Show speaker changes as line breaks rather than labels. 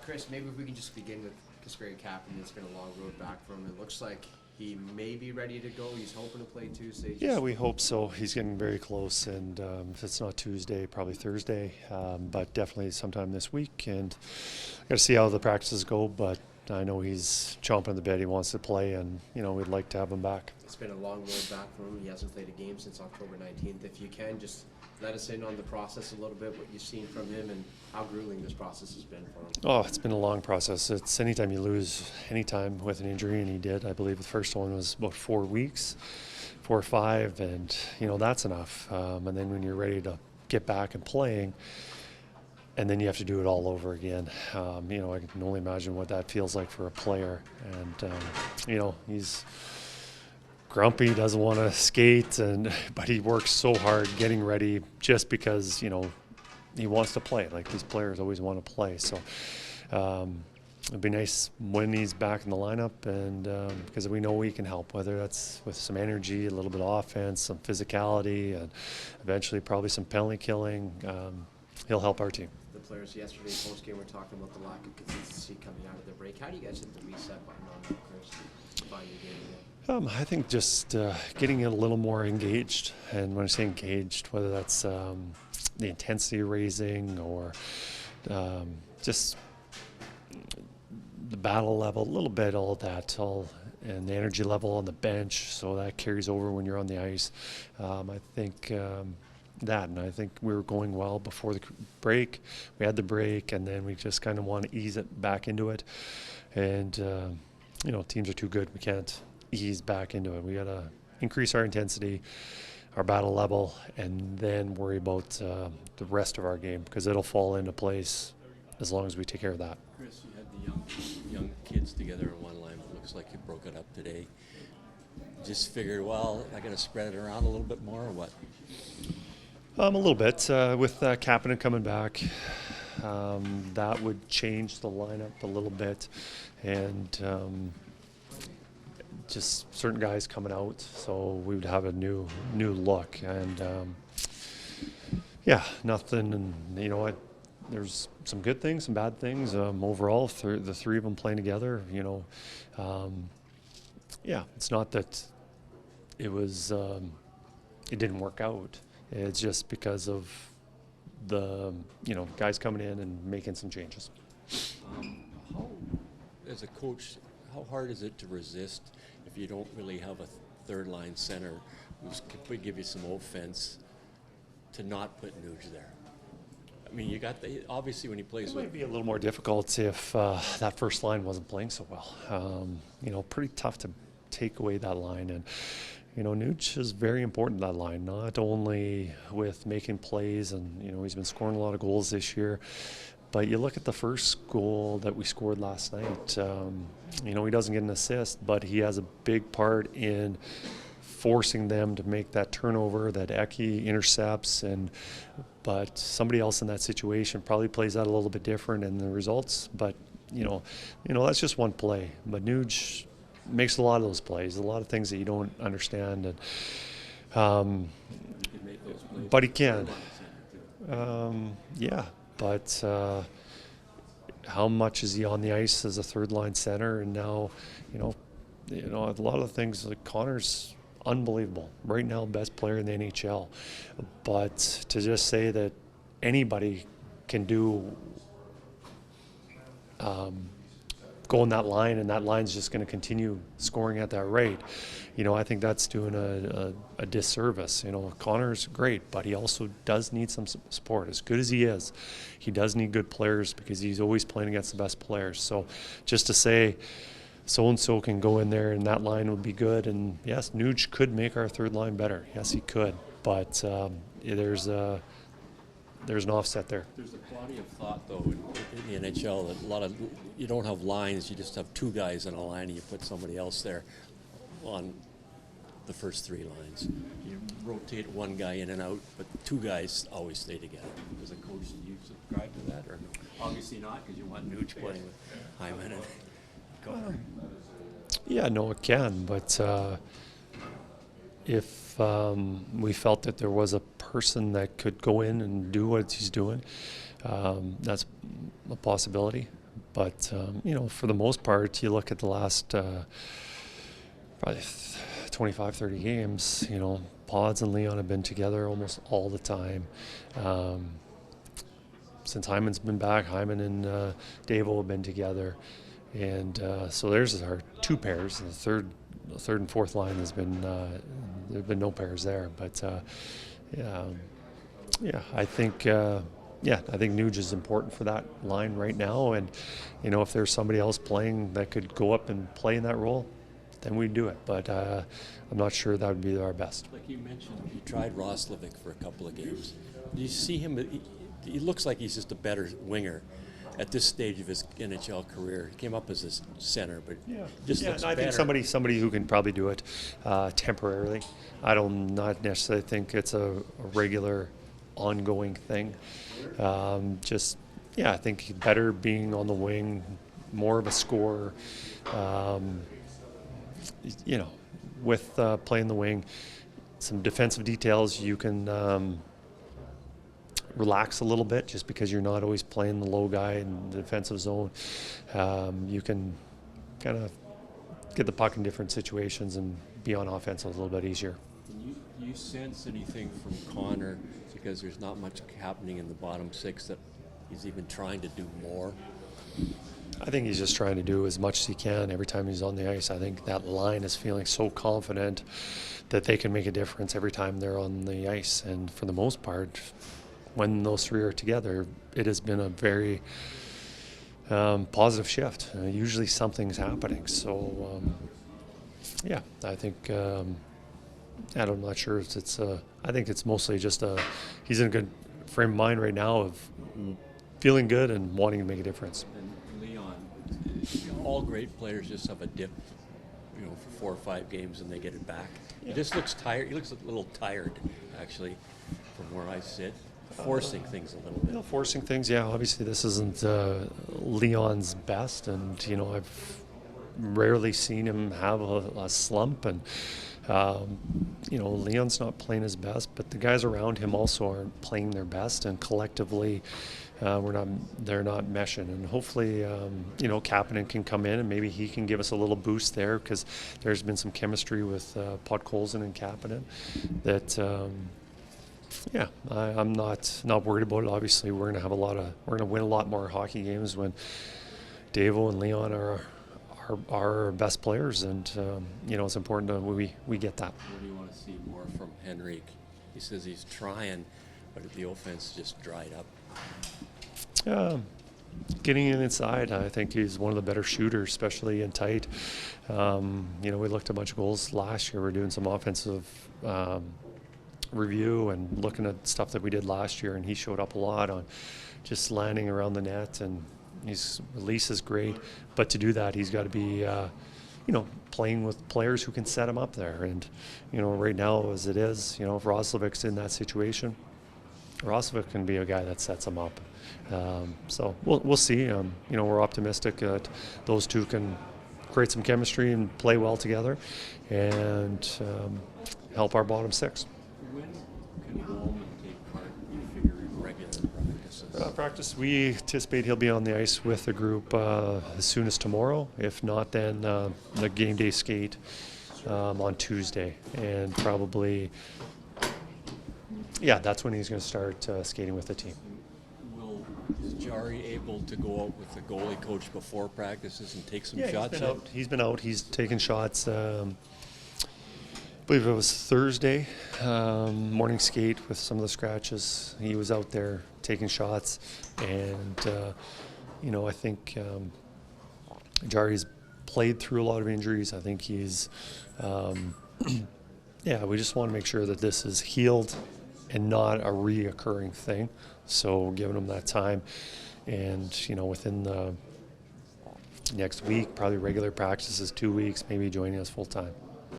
Kris, maybe if we can just begin with Kasperi Kapanen. It's been a long road back for him. It looks like he may be ready to go. He's hoping to play Tuesday.
Yeah, we hope so. He's getting very close, and if it's not Tuesday, probably Thursday, but definitely sometime this week. And got to see how the practices go, but I know he's chomping at the bit. He wants to play, and we'd like to have him back.
It's been a long road back for him. He hasn't played a game since October 19th. If you can, just let us in on the process a little bit, what you've seen from him and how grueling this process has been for him.
Oh, it's been a long process. It's anytime you lose any time with an injury, and he did. I believe the first one was about 4 weeks, 4 or 5, and that's enough. And then when you're ready to get back and playing, and then you have to do it all over again. I can only imagine what that feels like for a player. And he's grumpy, doesn't want to skate, but he works so hard getting ready just because he wants to play. Like, these players always want to play. So it'd be nice when he's back in the lineup, and because we know he can help, whether that's with some energy, a little bit of offense, some physicality, and eventually probably some penalty killing. He'll help our team.
The players yesterday post-game were talking about the lack of consistency coming out of the break. How do you guys hit the reset button on that, Kris, to find your game again?
I think just getting it a little more engaged, and when I say engaged, whether that's the intensity raising or just the battle level, a little bit, all that, and the energy level on the bench, so that carries over when you're on the ice. I think and I think we were going well before the break. We had the break, and then we just kind of want to ease it back into it. And teams are too good. We can't ease back into it. We got to increase our intensity, our battle level, and then worry about the rest of our game, because it'll fall into place as long as we take care of that.
Kris, you had the young kids together in one line. It looks like you broke it up today. Just figured, well, I got to spread it around a little bit more, or what?
A little bit. With Kapanen coming back, that would change the lineup a little bit, and just certain guys coming out, so we would have a new look. And nothing. And you know what? There's some good things, some bad things. Overall, the three of them playing together, it's not that it was it didn't work out. It's just because of the guys coming in and making some changes.
As a coach, how hard is it to resist if you don't really have a third line center who's could give you some offense, to not put Nuge there? I mean, you got obviously when he plays
it might be a little more difficult if that first line wasn't playing so well. Pretty tough to take away that line. And Nuge is very important in that line, not only with making plays, and he's been scoring a lot of goals this year, but you look at the first goal that we scored last night. He doesn't get an assist, but he has a big part in forcing them to make that turnover that Eki intercepts, but somebody else in that situation probably plays that a little bit different in the results. But that's just one play. But Nuge makes a lot of those plays, a lot of things that you don't understand, and but he can. But how much is he on the ice as a third line center? And now, a lot of the things, like Connor's unbelievable right now, best player in the NHL. But to just say that anybody can do go in that line, and that line's just going to continue scoring at that rate, I think that's doing a disservice. Connor's great, but he also does need some support. As good as he is, he does need good players, because he's always playing against the best players. So just to say so-and-so can go in there and that line would be good, and yes, Nuge could make our third line better. Yes, he could, but there's an offset there.
There's a body of thought, though, in the NHL that you don't have lines, you just have two guys on a line, and you put somebody else there on the first three lines. You rotate one guy in and out, but two guys always stay together. As a coach, do you subscribe to that, or no? Obviously not, because you want Nuge playing with Hyman and Connor.
Yeah, no, it can, but if we felt that there was a person that could go in and do what he's doing, that's a possibility. But, for the most part, you look at the last probably 25, 30 games, Pods and Leon have been together almost all the time. Since Hyman's been back, Hyman and Davo have been together. And so there's our two pairs. The third and fourth line has been, there have been no pairs there. But, I think... I think Nuge is important for that line right now, and if there's somebody else playing that could go up and play in that role, then we'd do it. But I'm not sure that would be our best.
Like you mentioned, you tried Roslovic for a couple of games. Do you see him? He looks like he's just a better winger at this stage of his NHL career. He came up as a center, but just looks
I
better.
think somebody who can probably do it temporarily. I don't not necessarily think it's a regular, ongoing thing. I think better being on the wing, more of a scorer. With playing the wing, some defensive details you can relax a little bit just because you're not always playing the low guy in the defensive zone. You can kind of get the puck in different situations and be on offense a little bit easier.
Do you sense anything from Connor, because there's not much happening in the bottom six, that he's even trying to do more?
I think he's just trying to do as much as he can every time he's on the ice. I think that line is feeling so confident that they can make a difference every time they're on the ice. And for the most part, when those three are together, it has been a very positive shift. Usually something's happening. So, I think... I'm not sure. I think it's mostly just he's in a good frame of mind right now of feeling good and wanting to make a difference.
And Leon, all great players just have a dip, for 4 or 5 games and they get it back. Yeah. He just looks tired. He looks a little tired, actually, from where I sit. Forcing things a little bit.
Forcing things, yeah. Obviously, this isn't Leon's best, and I've rarely seen him have a slump, and Leon's not playing his best, but the guys around him also aren't playing their best, and collectively they're not meshing. And hopefully Kapanen can come in and maybe he can give us a little boost there, because there's been some chemistry with Podkolzin and Kapanen that I'm not worried about it. Obviously we're going to win a lot more hockey games when Davo and Leon are our best players, and it's important that we get that.
What do you want to see more from Henrik? He says he's trying, but the offense just dried up.
Getting inside, I think he's one of the better shooters, especially in tight. We looked at a bunch of goals last year. We're doing some offensive review and looking at stuff that we did last year, and he showed up a lot on just landing around the net, and his release is great, but to do that, he's got to be, playing with players who can set him up there. And, right now, as it is, if Roslovic's in that situation, Roslovic can be a guy that sets him up. So we'll see. We're optimistic that those two can create some chemistry and play well together and help our bottom six.
When can Walman take part, you figure, in regular practices?
We anticipate he'll be on the ice with the group as soon as tomorrow. If not, then the game day skate on Tuesday. And probably, that's when he's going to start skating with the team.
Is Jari able to go out with the goalie coach before practices and take some shots?
He's been out. He's taken shots. I believe it was Thursday morning skate with some of the scratches. He was out there taking shots, and I think Jari's played through a lot of injuries. I think he's we just want to make sure that this is healed and not a reoccurring thing. So giving him that time, and within the next week, probably regular practices, 2 weeks, maybe joining us full time.